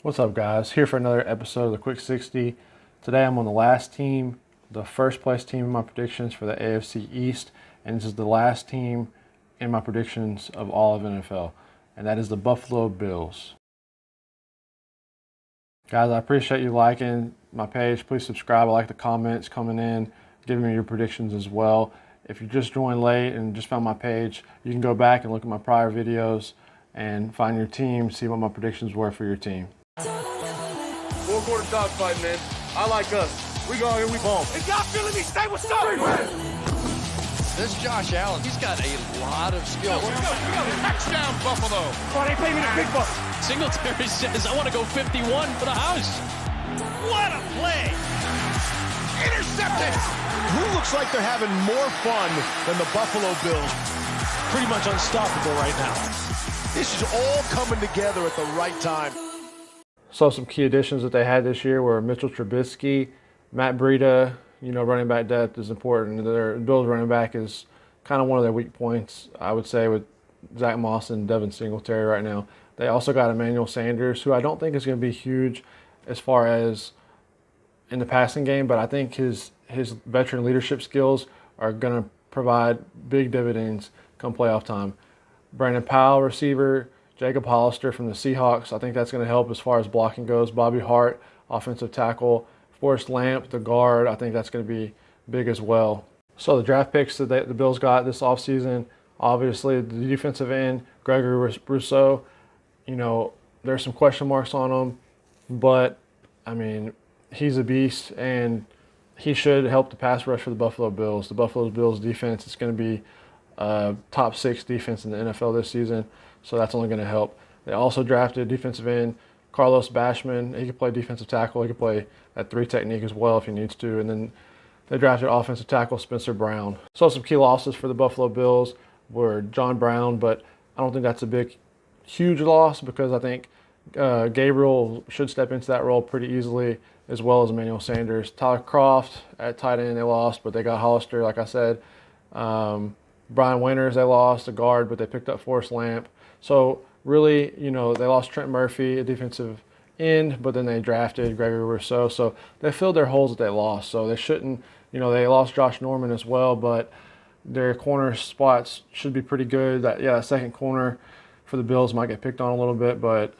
What's up, guys? Here for another episode of the Quick 60. Today I'm on the last team, the first place team in my predictions for the AFC East, and this is the last team in my predictions of all of NFL, and that is the Buffalo Bills. Guys, I appreciate you liking my page. Please subscribe. I like the comments coming in, giving me your predictions as well. If you just joined late and just found my page, you can go back and look at my prior videos and find your team, see what my predictions were for your team. Four-quarter dogfight, man. I like us. We go here, we ball. If y'all feeling me, say what's up. This Josh Allen, he's got a lot of skills. We go. Touchdown, Buffalo. Oh, they pay me the big bucks. Singletary says, I want to go 51 for the house. What a play. Intercepted. Who looks like they're having more fun than the Buffalo Bills? Pretty much unstoppable right now. This is all coming together at the right time. So some key additions that they had this year were Mitchell Trubisky, Matt Breida. Running back depth is important. Their Bills running back is kind of one of their weak points, I would say, with Zach Moss and Devin Singletary right now. They also got Emmanuel Sanders, who I don't think is going to be huge as far as in the passing game, but I think his veteran leadership skills are going to provide big dividends come playoff time. Brandon Powell, receiver. Jacob Hollister from the Seahawks, I think that's going to help as far as blocking goes. Bobby Hart, offensive tackle. Forrest Lamp, the guard, I think that's going to be big as well. So the draft picks that the Bills got this offseason, obviously the defensive end, Gregory Rousseau, there's some question marks on him, but, he's a beast, and he should help the pass rush for the Buffalo Bills. The Buffalo Bills defense is going to be top 6 defense in the NFL this season, so that's only going to help. They also drafted defensive end Carlos Basham. He can play defensive tackle. He can play at 3 technique as well if he needs to. And then they drafted offensive tackle Spencer Brown. So some key losses for the Buffalo Bills were John Brown, but I don't think that's a huge loss because I think Gabriel should step into that role pretty easily, as well as Emmanuel Sanders. Tyler Kroft at tight end they lost, but they got Hollister, like I said. Brian Winters they lost, a guard, but they picked up Forrest Lamp. So really, they lost Trent Murphy, a defensive end, but then they drafted Gregory Rousseau. So they filled their holes that they lost. So they shouldn't, they lost Josh Norman as well, but their corner spots should be pretty good. That second corner for the Bills might get picked on a little bit, but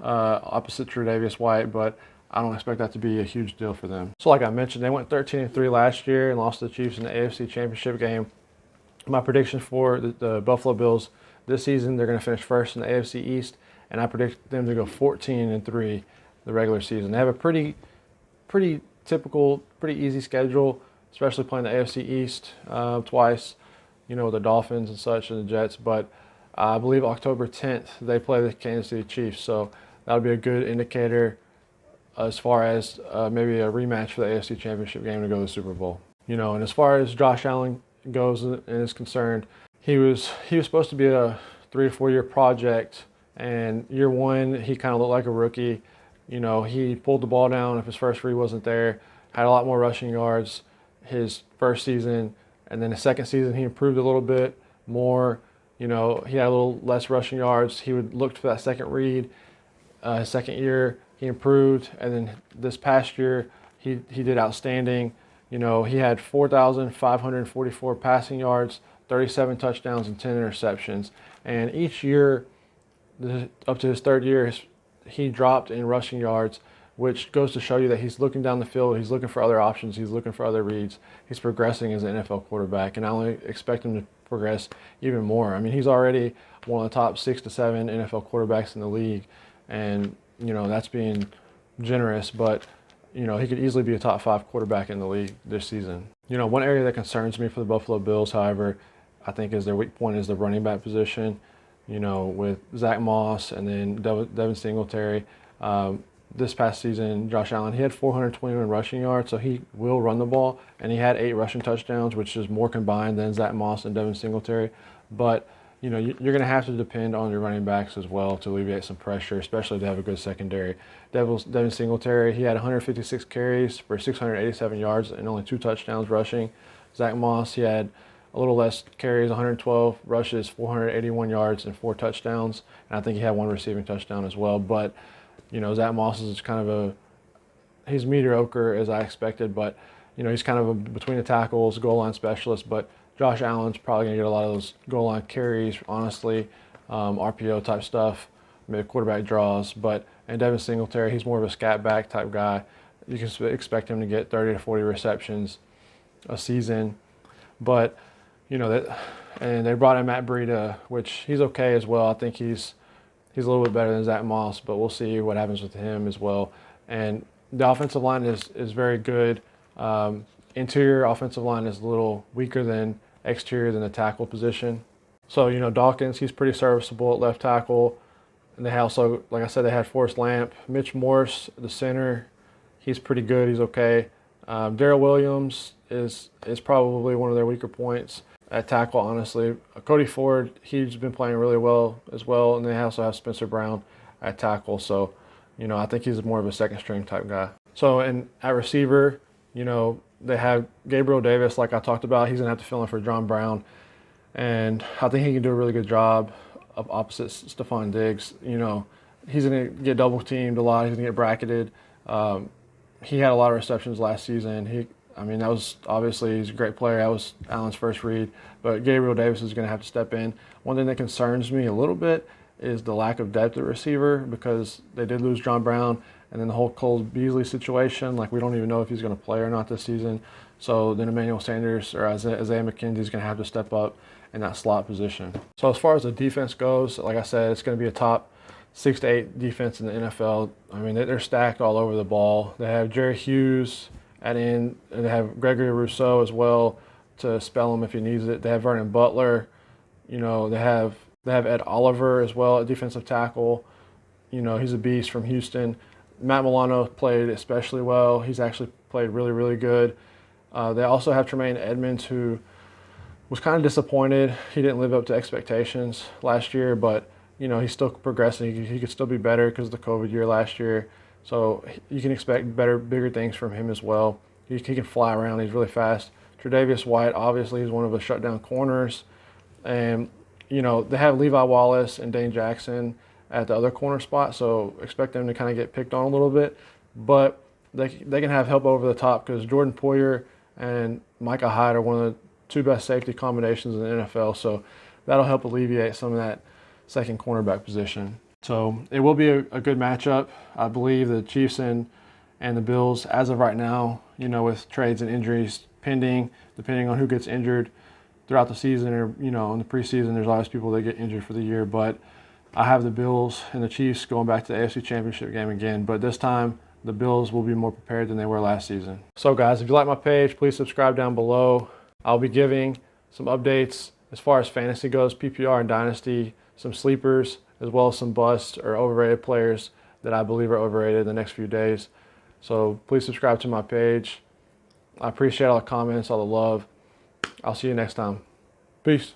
opposite Tre'Davious White, but I don't expect that to be a huge deal for them. So like I mentioned, they went 13-3 last year and lost to the Chiefs in the AFC Championship game. My prediction for the Buffalo Bills this season, they're going to finish first in the AFC East, and I predict them to go 14-3 the regular season. They have a pretty typical, pretty easy schedule, especially playing the AFC East twice, with the Dolphins and such and the Jets. But I believe October 10th they play the Kansas City Chiefs, so that'll be a good indicator as far as maybe a rematch for the AFC Championship game to go to the Super Bowl. And as far as Josh Allen goes and is concerned, he was supposed to be a 3 to 4 year project, and year one he kind of looked like a rookie. He pulled the ball down if his first read wasn't there, had a lot more rushing yards his first season, and then the second season he improved a little bit more. He had a little less rushing yards. He would look for that second read. His second year he improved, and then this past year he did outstanding. He had 4,544 passing yards, 37 touchdowns, and 10 interceptions. And each year, up to his third year, he dropped in rushing yards, which goes to show you that he's looking down the field, he's looking for other options, he's looking for other reads. He's progressing as an NFL quarterback, and I only expect him to progress even more. He's already one of the top 6 to 7 NFL quarterbacks in the league, and, that's being generous, but he could easily be a top 5 quarterback in the league this season. One area that concerns me for the Buffalo Bills, however, I think is their weak point is the running back position, with Zach Moss and then Devin Singletary. This past season, Josh Allen, he had 421 rushing yards, so he will run the ball, and he had 8 rushing touchdowns, which is more combined than Zach Moss and Devin Singletary. But you're going to have to depend on your running backs as well to alleviate some pressure, especially to have a good secondary. Devin Singletary, he had 156 carries for 687 yards and only 2 touchdowns rushing. Zach Moss, he had a little less carries, 112 rushes, 481 yards, and 4 touchdowns. And I think he had 1 receiving touchdown as well. But Zach Moss is kind of he's mediocre as I expected, but he's kind of a between the tackles, goal line specialist. But Josh Allen's probably going to get a lot of those goal line carries, honestly, RPO type stuff, maybe quarterback draws. And Devin Singletary, he's more of a scat back type guy. You can expect him to get 30 to 40 receptions a season. But and they brought in Matt Breida, which he's okay as well. I think he's a little bit better than Zach Moss, but we'll see what happens with him as well. And the offensive line is very good. Interior offensive line is a little weaker than exterior than the tackle position. So, Dawkins, he's pretty serviceable at left tackle. And they also, like I said, they had Forrest Lamp. Mitch Morse, the center, he's pretty good. He's okay. Darrell Williams is probably one of their weaker points at tackle, honestly. Cody Ford, he's been playing really well as well. And they also have Spencer Brown at tackle. So, I think he's more of a second string type guy. So, and at receiver, they have Gabriel Davis, like I talked about. He's going to have to fill in for John Brown. And I think he can do a really good job of opposite Stephon Diggs. He's going to get double teamed a lot. He's going to get bracketed. He had a lot of receptions last season. That was obviously, he's a great player. That was Allen's first read. But Gabriel Davis is going to have to step in. One thing that concerns me a little bit is the lack of depth at receiver, because they did lose John Brown, and then the whole Cole Beasley situation. Like, we don't even know if he's going to play or not this season. So then Emmanuel Sanders or Isaiah McKenzie is going to have to step up in that slot position. So as far as the defense goes, like I said, it's going to be a top 6 to 8 defense in the NFL. They're stacked all over the ball. They have Jerry Hughes at end, and they have Gregory Rousseau as well to spell him if he needs it. They have Vernon Butler. They have Ed Oliver as well at defensive tackle. He's a beast from Houston. Matt Milano played especially well. He's actually played really, really good. They also have Tremaine Edmonds, who was kind of disappointed. He didn't live up to expectations last year, but he's still progressing. He could still be better because of the COVID year last year. So you can expect bigger things from him as well. He can fly around. He's really fast. Tre'Davious White, obviously, is one of the shutdown corners. And, they have Levi Wallace and Dane Jackson at the other corner spot, so expect them to kind of get picked on a little bit. But they can have help over the top, because Jordan Poyer and Micah Hyde are one of the 2 best safety combinations in the NFL. So that'll help alleviate some of that second cornerback position. So it will be a good matchup. I believe the Chiefs and the Bills, as of right now, with trades and injuries pending, depending on who gets injured throughout the season, or, in the preseason, there's always people that get injured for the year. But I have the Bills and the Chiefs going back to the AFC Championship game again. But this time, the Bills will be more prepared than they were last season. So, guys, if you like my page, please subscribe down below. I'll be giving some updates as far as fantasy goes, PPR and Dynasty, some sleepers, as well as some busts or overrated players that I believe are overrated in the next few days. So please subscribe to my page. I appreciate all the comments, all the love. I'll see you next time. Peace.